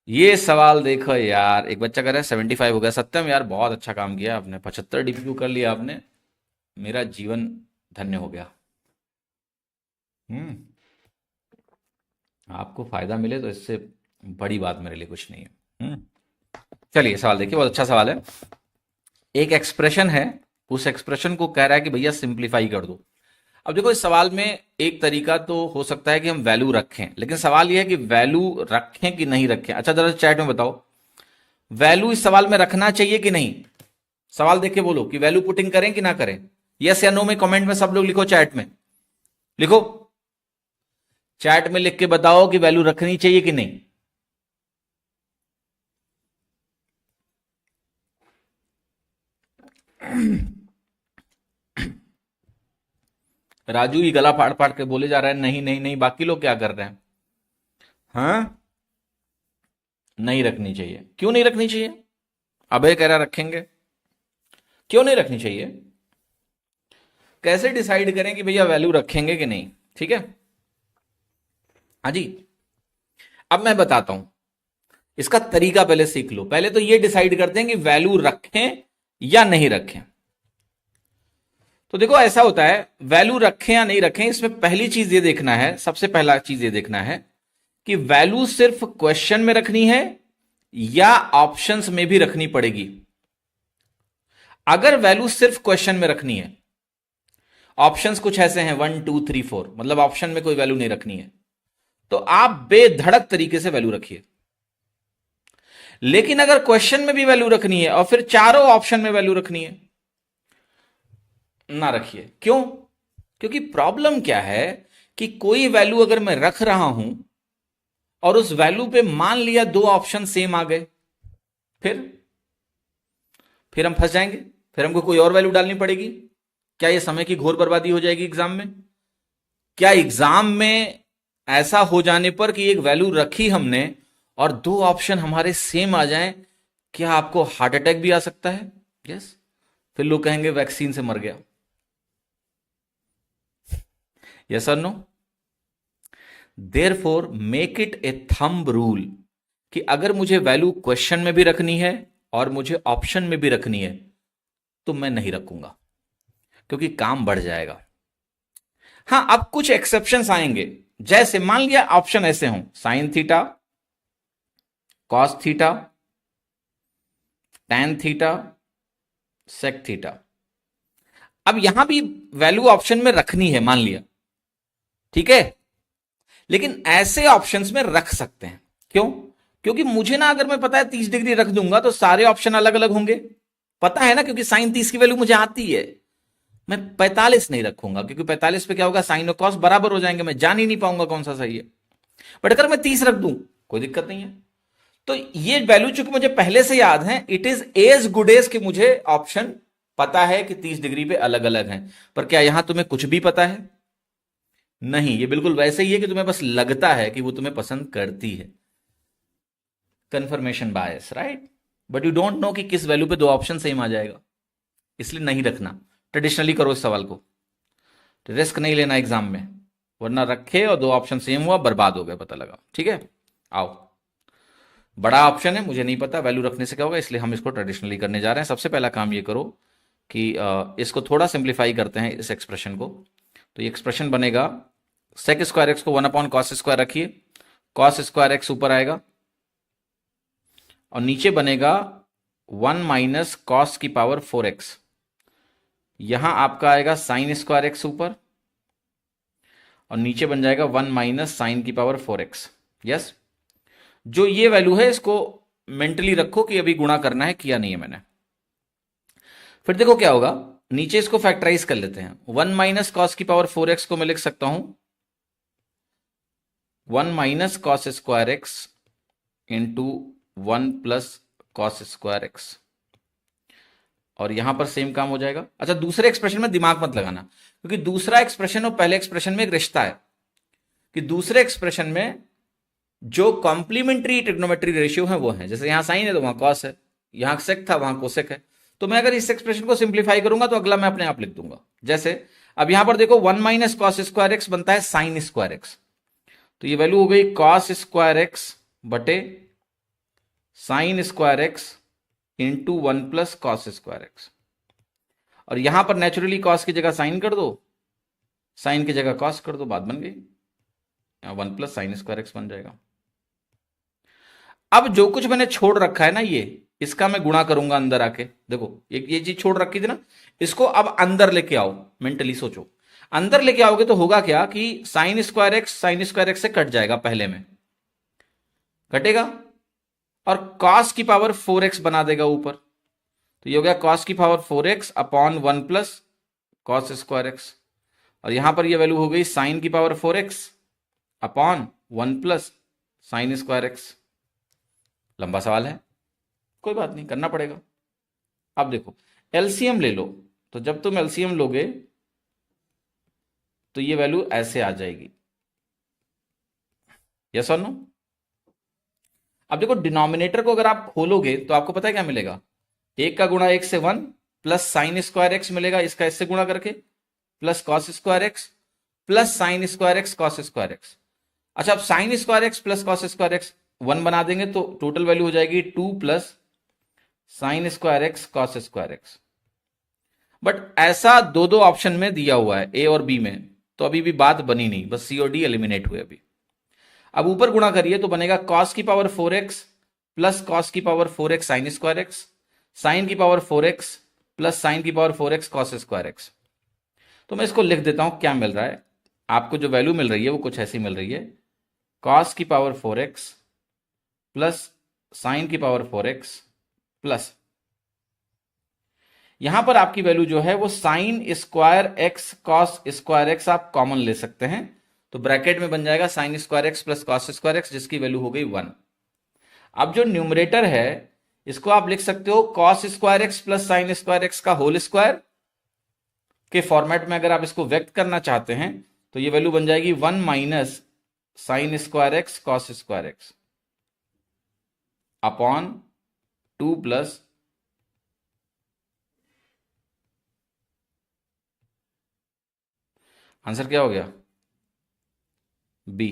ये सवाल देखो यार, एक बच्चा कह रहा है 75 हो गया। सत्यम यार बहुत अच्छा काम किया आपने, 75 डीपीक्यू कर लिया आपने, मेरा जीवन धन्य हो गया। हम्म। आपको फायदा मिले तो इससे बड़ी बात मेरे लिए कुछ नहीं है। हम्म। चलिए सवाल देखिए, बहुत अच्छा सवाल है। एक एक्सप्रेशन है, उस एक्सप्रेशन को कह रहा है कि भैया सिंप्लीफाई कर दो। अब देखो इस सवाल में एक तरीका तो हो सकता है कि हम वैल्यू रखें, लेकिन सवाल यह है कि वैल्यू रखें कि नहीं रखें। अच्छा जरा चैट में बताओ, वैल्यू इस सवाल में रखना चाहिए कि नहीं? सवाल देख के बोलो कि वैल्यू पुटिंग करें कि ना करें। यस या नो में कमेंट में सब लोग लिखो, चैट में लिखो। चैट में लिख के बताओ कि वैल्यू रखनी चाहिए कि नहीं। राजू ही गला फाड़ फाड़ के बोले जा रहा है नहीं नहीं नहीं, बाकी लोग क्या कर रहे हैं? हाँ, नहीं रखनी चाहिए। क्यों नहीं रखनी चाहिए? अभय कह रहा रखेंगे। क्यों नहीं रखनी चाहिए? कैसे डिसाइड करें कि भैया वैल्यू रखेंगे कि नहीं? ठीक है, हाँ जी। अब मैं बताता हूं, इसका तरीका पहले सीख लो। पहले तो ये डिसाइड करते हैं कि वैल्यू रखें या नहीं रखें। तो देखो ऐसा होता है, वैल्यू रखें या नहीं रखें, इसमें पहली चीज ये देखना है, सबसे पहला चीज ये देखना है कि वैल्यू सिर्फ क्वेश्चन में रखनी है या ऑप्शंस में भी रखनी पड़ेगी। अगर वैल्यू सिर्फ क्वेश्चन में रखनी है, ऑप्शंस कुछ ऐसे हैं 1 2 3 4, मतलब ऑप्शन में कोई वैल्यू नहीं रखनी है, तो आप बेधड़क तरीके से वैल्यू रखिए। लेकिन अगर क्वेश्चन में भी वैल्यू रखनी है और फिर चारों ऑप्शन में वैल्यू रखनी है, ना रखिए। क्यों? क्योंकि प्रॉब्लम क्या है कि कोई वैल्यू अगर मैं रख रहा हूं और उस वैल्यू पे मान लिया दो ऑप्शन सेम आ गए, फिर फिर हम फंस जाएंगे। फिर हमको कोई और वैल्यू डालनी पड़ेगी। क्या यह समय की घोर बर्बादी हो जाएगी एग्जाम में? क्या एग्जाम में ऐसा हो जाने पर कि एक वैल्यू रखी हमने और दो ऑप्शन हमारे सेम आ जाएं, क्या आपको हार्ट अटैक भी आ सकता है? यस। फिर लोग कहेंगे वैक्सीन से मर गया। यस और no? Therefore make it a thumb rule कि अगर मुझे वैल्यू क्वेश्चन में भी रखनी है और मुझे ऑप्शन में भी रखनी है तो मैं नहीं रखूंगा, क्योंकि काम बढ़ जाएगा। हां, अब कुछ एक्सेप्शंस आएंगे। जैसे मान लिया ऑप्शन ऐसे हों, sine theta, cos theta, tan theta, sec theta. अब यहां भी वैल्यू ऑप्शन में रखनी है मान लिया, ठीक है, लेकिन ऐसे ऑप्शंस में रख सकते हैं। क्यों? क्योंकि मुझे ना, अगर मैं पता है 30 डिग्री रख दूंगा तो सारे ऑप्शन अलग अलग होंगे, पता है ना, क्योंकि साइन 30 की वैल्यू मुझे आती है। मैं 45 नहीं रखूंगा, क्योंकि 45 पे क्या होगा, साइन और कॉस बराबर हो जाएंगे, मैं जान ही नहीं पाऊंगा कौन सा सही है। बट अगर मैं 30 रख दूं, कोई दिक्कत नहीं है। तो ये वैल्यू चूंकि मुझे पहले से याद है, it is as good as कि मुझे ऑप्शन पता है कि 30 डिग्री पे अलग अलग हैं। पर क्या यहां तुम्हें कुछ भी पता है? नहीं, ये बिल्कुल वैसे ही है कि तुम्हें बस लगता है कि वो तुम्हें पसंद करती है। Confirmation bias, right? But you don't know कि किस वैल्यू पे दो ऑप्शन सेम आ जाएगा, इसलिए नहीं रखना। ट्रेडिशनली करो इस सवाल को, तो रिस्क नहीं लेना एग्जाम में, वरना रखे और दो ऑप्शन सेम हुआ, बर्बाद हो गए, पता लगा। ठीक है, आओ। बड़ा ऑप्शन है, मुझे नहीं पता वैल्यू रखने से क्या होगा, इसलिए हम इसको ट्रेडिशनली करने जा रहे हैं। सबसे पहला काम ये करो कि इसको थोड़ा सिंप्लीफाई करते हैं, इस एक्सप्रेशन को। तो ये एक्सप्रेशन बनेगा, सेक स्क्वायर एक्स को 1/cos स्क्वायर रखिए, कॉस स्क्वायर एक्स ऊपर आएगा और नीचे बनेगा 1 - cos⁴x। यहां आपका आएगा साइन स्क्वायर एक्स ऊपर और नीचे बन जाएगा 1 - sin⁴x। यस। जो ये वैल्यू है इसको मेंटली रखो कि अभी गुणा करना है, किया नहीं है मैंने। फिर देखो क्या होगा, नीचे इसको फैक्टराइज कर लेते हैं। 1 - cos⁴x को मैं लिख सकता हूं 1 - cos⁴x इंटू 1 + cos⁴x, और यहां पर सेम काम हो जाएगा। अच्छा, दूसरे एक्सप्रेशन में दिमाग मत लगाना, क्योंकि दूसरा एक्सप्रेशन और पहले एक्सप्रेशन में एक रिश्ता है कि दूसरे एक्सप्रेशन में जो कॉम्प्लीमेंट्री ट्रिग्नोमेट्री रेशियो है वो है, जैसे यहां साइन है तो वहां कॉस है, यहां सेक था वहां कोसेक है। तो मैं अगर इस एक्सप्रेशन को सिंप्लीफाई करूंगा तो अगला मैं अपने आप लिख दूंगा। जैसे अब यहां पर देखो 1 - cos⁴x बनता है sin⁴x, तो ये वैल्यू हो गई cos⁴x बटे sign square x into 1 plus cos square x. और यहां पर नेचुरली कॉस की जगह साइन कर दो, साइन की जगह कॉस कर दो, बात बन गई। 1 प्लस साइन स्क्वायर एक्स बन जाएगा। अब जो कुछ मैंने छोड़ रखा है ना, ये इसका मैं गुणा करूंगा अंदर आके। देखो ये चीज छोड़ रखी थी ना, इसको अब अंदर लेके आओ। मेंटली सोचो, अंदर लेके आओगे तो होगा क्या कि sign square x sign square x से कट जाएगा, पहले में कटेगा, और cos की पावर 4x बना देगा ऊपर। तो ये हो गया cos की power 4x upon 1 plus cos square x. और यहां पर ये वैल्यू हो गई साइन की power 4x upon 1 plus sign square x. लंबा सवाल है, कोई बात नहीं, करना पड़ेगा। अब देखो एलसीएम ले लो, तो जब तुम एलसीएम लोगे तो ये वैल्यू ऐसे आ जाएगी। यस और नो? अब देखो डिनोमिनेटर को अगर आप खोलोगे तो आपको पता है क्या मिलेगा, एक का गुणा एक से 1 प्लस साइन स्क्वायर एक्स मिलेगा, इसका इससे गुणा करके, plus cos square x plus sign square x cos square x. अच्छा, अब sign square x plus cos square x 1 बना देंगे तो टोटल वैल्यू हो जाएगी 2 plus sign square x cos square x. But ऐसा दो दो ऑप्शन में दिया हुआ है, ए और बी में, तो अभी भी बात बनी नहीं, बस सी और डी एलिमिनेट हुए अभी। अब ऊपर गुणा करिए तो बनेगा cos की पावर 4x प्लस cos की power 4x sine square x, sine की पावर 4x प्लस साइन की power 4x cos square x. तो मैं इसको लिख देता हूं, क्या मिल रहा है आपको, जो वैल्यू मिल रही है वो कुछ ऐसी मिल रही है, cos की पावर 4x प्लस साइन की पावर 4x प्लस, यहां पर आपकी वैल्यू जो है वो sign square x cos square x आप कॉमन ले सकते हैं, तो ब्रैकेट में बन जाएगा sign square x plus cos square x, जिसकी वैल्यू हो गई 1। अब जो न्यूमरेटर है इसको आप लिख सकते हो cos square x plus sign square x का होल स्क्वायर के फॉर्मेट में। अगर आप इसको व्यक्त करना चाहते हैं तो ये वैल्यू बन जाएगी 1 minus sign square x cos square x upon 2 plus answer क्या हो गया, बी।